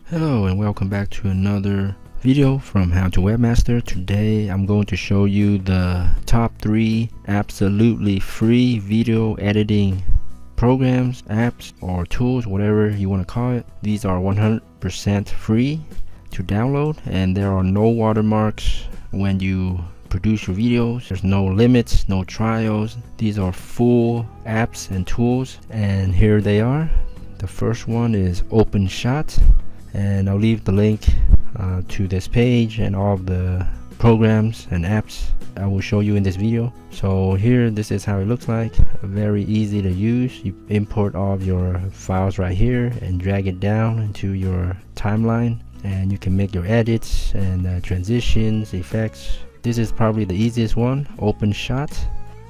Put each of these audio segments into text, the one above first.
Hello and welcome back to another video from How to Webmaster. Today I'm going to show you the top 3 absolutely free video editing programs, apps, or tools, whatever you want to call it. These are 100% free to download, and there are no watermarks when you produce your videos. There's no limits, no trials. These are full apps and tools, and here they are. The first one is OpenShot, and I'll leave the link to this page and all of the programs and apps I will show you in this video. So here, this is how it looks like. Very easy to use. You import all of your files right here and drag it down into your timeline, and you can make your edits and transitions, effects. This is probably the easiest one, OpenShot,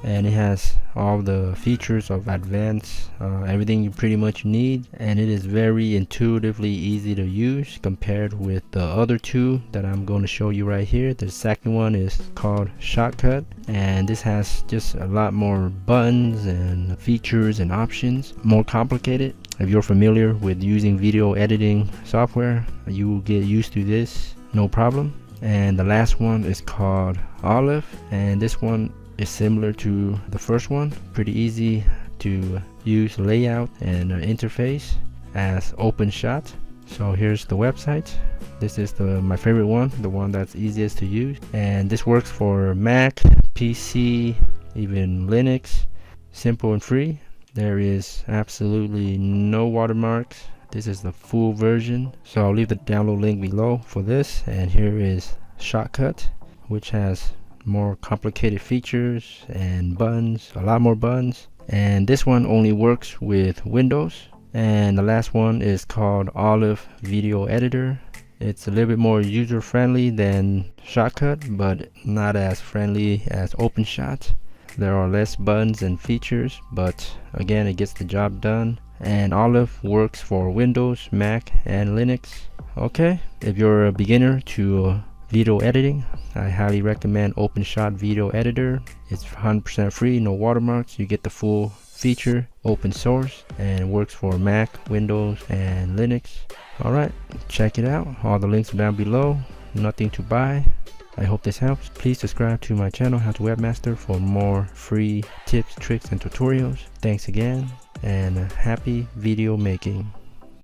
and it has all the features of advanced, everything you pretty much need, and it is very intuitively easy to use compared with the other two that I'm going to show you right here. The second one is called Shotcut, and this has just a lot more buttons and features and options, more complicated. If you're familiar with using video editing software, you will get used to this, no problem. And the last one is called Olive, and this one is similar to the first one. Pretty easy to use layout and interface as OpenShot. So here's the website. This is my favorite one, the one that's easiest to use, and this works for Mac, PC, even Linux. Simple and free. There is absolutely no watermarks. This is the full version, so I'll leave the download link below for this. And here is Shotcut, which has more complicated features and buttons, a lot more buttons, and this one only works with Windows. And the last one is called Olive Video Editor. It's a little bit more user friendly than Shotcut, but not as friendly as OpenShot. There are less buttons and features, but again, it gets the job done. And Olive works for Windows, Mac, and Linux. Okay, if you're a beginner to video editing, I highly recommend OpenShot Video Editor. It's 100% free, no watermarks. You get the full feature, open source, and it works for Mac, Windows, and Linux. Alright, check it out. All the links are down below. Nothing to buy. I hope this helps. Please subscribe to my channel, How to Webmaster, for more free tips, tricks, and tutorials. Thanks again, and happy video making.